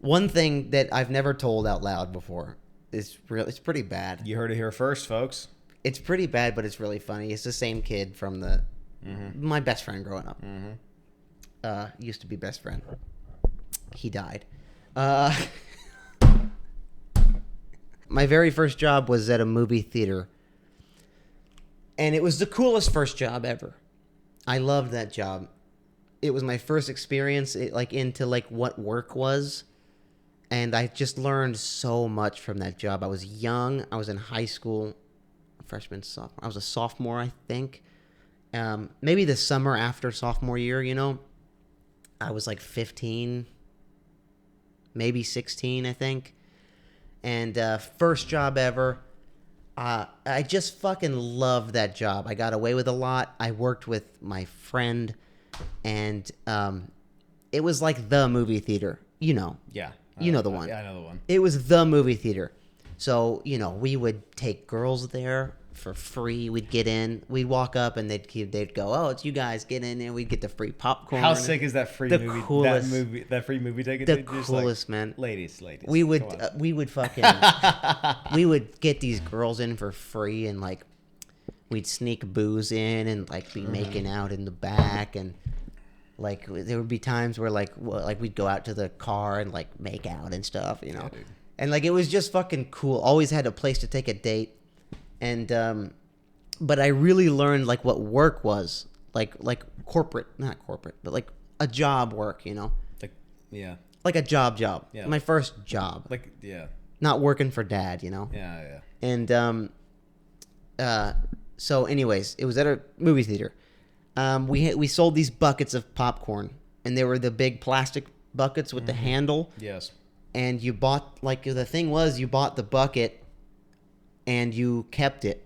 One thing that I've never told out loud before is it's pretty bad. You heard it here first, folks. It's pretty bad, but it's really funny. It's the same kid from my best friend growing up. Used to be best friend. He died. My very first job was at a movie theater. And it was the coolest first job ever. I loved that job. It was my first experience into what work was. And I just learned so much from that job. I was young. I was in high school. Freshman, sophomore. I was a sophomore, I think. Maybe the summer after sophomore year, I was like 15, maybe 16, I think. And first job ever. I just fucking loved that job. I got away with a lot. I worked with my friend, and it was like the movie theater. Yeah. You know the one. Yeah, I know the one. It was the movie theater. So, we would take girls there for free. We'd get in. We'd walk up, and they'd go, "Oh, it's you guys. Get in there." We'd get the free popcorn. How sick is that free movie? Coolest, that free movie ticket. The coolest, man. Ladies. We would fucking we would get these girls in for free, and we'd sneak booze in and be making out in the back, and there would be times where we'd go out to the car and make out and stuff, Yeah, dude. and it was just fucking cool. Always had a place to take a date, and but I really learned what work was, corporate, not corporate, but a job work, Yeah. like a job. Yeah. My first job, Yeah. not working for dad, Yeah. And so anyways, it was at a movie theater. We sold these buckets of popcorn, and they were the big plastic buckets with the handle. Yes. And you bought the thing was you bought the bucket, and you kept it.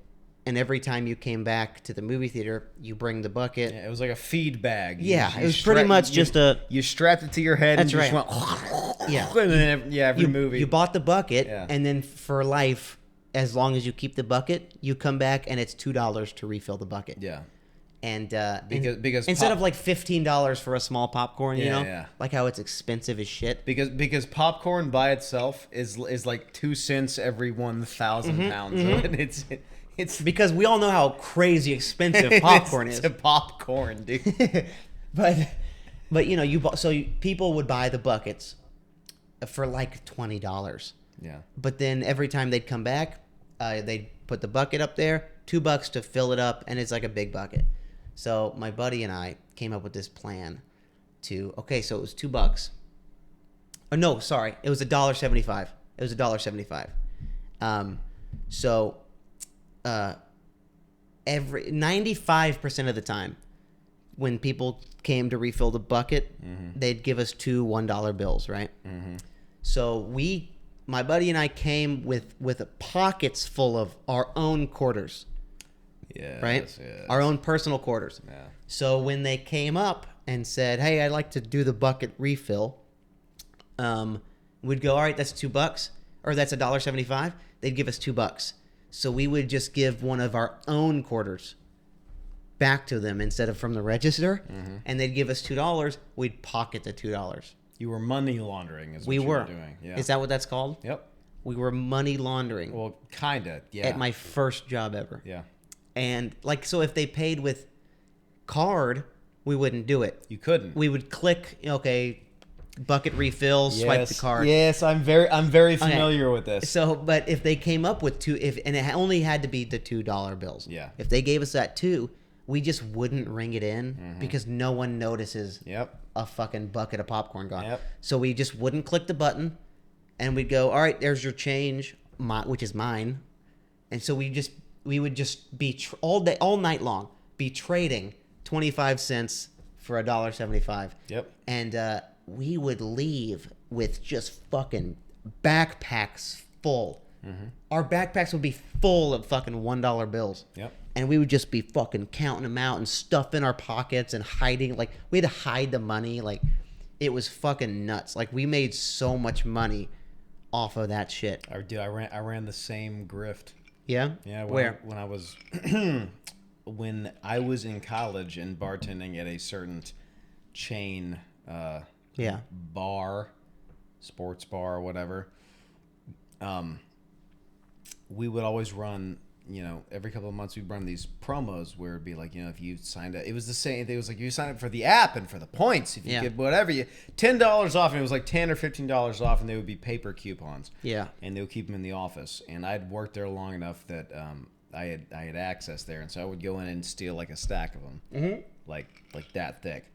And every time you came back to the movie theater, you bring the bucket. Yeah, it was like a feed bag. Yeah, it was pretty much just a. You strapped it to your head. That's and right. Just went, Yeah. And then every movie. You bought the bucket, Yeah. and then for life, as long as you keep the bucket, you come back, and it's $2 to refill the bucket. Yeah. And Because instead of $15 for a small popcorn, Yeah. like how it's expensive as shit. Because popcorn by itself is like 2 cents every 1,000 pounds. So it's Because we all know how crazy expensive popcorn is. It's popcorn, dude. but people would buy the buckets for $20. Yeah. But then every time they'd come back, they'd put the bucket up there, $2 to fill it up, and it's like a big bucket. So my buddy and I came up with this plan so it was $2. Oh no, sorry, it was $1.75. It was $1.75. So every 95% of the time, when people came to refill the bucket, they'd give us two $1 bills, right? So my buddy and I came with pockets full of our own quarters. Yeah. Right? Our own personal quarters. Yeah. So when they came up and said, "Hey, I'd like to do the bucket refill," we'd go, "All right, that's $2, or that's $1.75." They'd give us $2. So we would just give one of our own quarters back to them instead of from the register, and they'd give us $2. We'd pocket the $2. You were money laundering, is what We you were doing. Yeah. Is that what that's called? Yep. We were money laundering. Well, kinda. Yeah. At my first job ever. Yeah. And so if they paid with card, we wouldn't do it. You couldn't. We would click, okay, bucket refill, swipe the card. Yes, I'm very familiar with this. So, but if they came up with and it only had to be the $2 bills. Yeah. If they gave us that too, we just wouldn't ring it in because no one notices Yep. a fucking bucket of popcorn gone. Yep. So we just wouldn't click the button, and we'd go, "All right, there's your change, which is mine," and so we would just be all night long be trading 25 cents for $1.75. Yep. And we would leave with just fucking backpacks full. Our backpacks would be full of fucking $1 bills. Yep. And we would just be fucking counting them out and stuff in our pockets and hiding. We had to hide the money. It was fucking nuts. We made so much money off of that shit. I ran the same grift. Yeah? Yeah. Where? When I was when I was in college and bartending at a certain chain Yeah. bar sports bar or whatever, we would always run, every couple of months we'd run these promos where it'd be like, if you signed up, it was the same. It was like you signed up for the app and for the points. If you get whatever, $10 off, and it was like $10 or $15 off, and they would be paper coupons. Yeah. And they would keep them in the office. And I'd worked there long enough that I had access there, and so I would go in and steal like a stack of them, like that thick.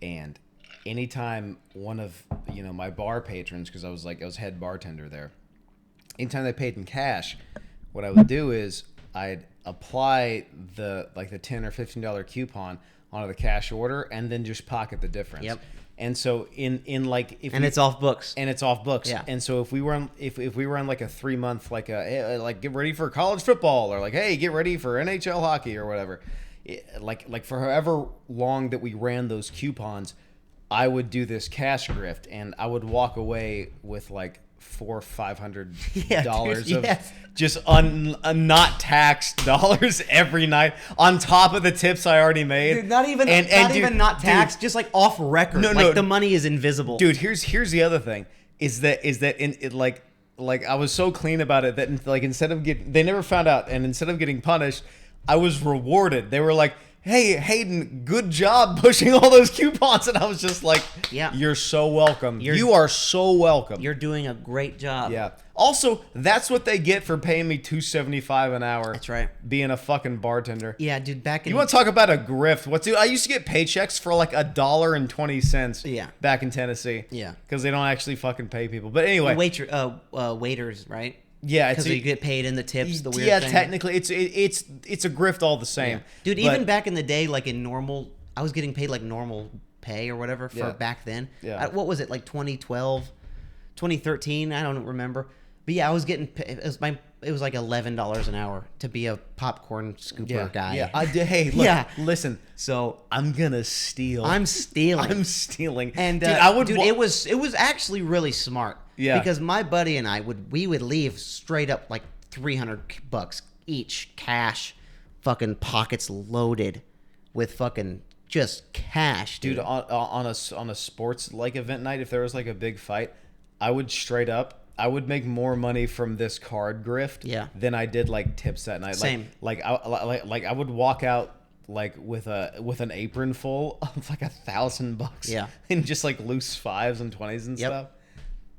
And anytime one of my bar patrons, because I was head bartender there, anytime they paid in cash, what I would do is I'd apply the $10 or $15 coupon onto the cash order and then just pocket the difference. Yep. And so it's off books. And it's off books. Yeah. And so if we were on like a 3-month hey, get ready for college football, or like, hey, get ready for NHL hockey or whatever, like for however long that we ran those coupons, I would do this cash grift, and I would walk away with like $400 or $500 of just not taxed dollars every night on top of the tips I already made. Dude, not even taxed, just like off record. No, the money is invisible. Dude, here's the other thing is that in it like I was so clean about it that like they never found out, and instead of getting punished, I was rewarded. They were like, hey, Hayden, good job pushing all those coupons. And I was just like, you're so welcome. You are so welcome. You're doing a great job. Yeah. Also, that's what they get for paying me $2.75 an hour. That's right. Being a fucking bartender. Yeah, dude, You want to talk about a grift? I used to get paychecks for like $1.20. Yeah. Back in Tennessee. Yeah. Because they don't actually fucking pay people. But anyway. Waiters, right? Yeah, because you get paid in the tips. The weird thing. Technically, it's a grift all the same. Yeah. Dude, even back in the day, like in normal, I was getting paid like normal pay or whatever for back then. Yeah. What was it, like 2012, 2013? I don't remember. But yeah, I was getting it was like $11 an hour to be a popcorn scooper guy. Yeah. Hey, look, listen. So I'm gonna steal. I'm stealing. And dude, it was actually really smart. Yeah. Because my buddy and I would leave straight up like $300 each cash, fucking pockets loaded with fucking just cash, dude. Dude, on a sports like event night, if there was like a big fight, I would make more money from this card grift than I did like tips that night. Same. I would walk out like with an apron full of like $1,000. Yeah. And just like loose 5s and 20s and stuff.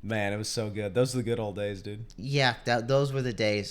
Man, it was so good. Those are the good old days, dude. Yeah, those were the days.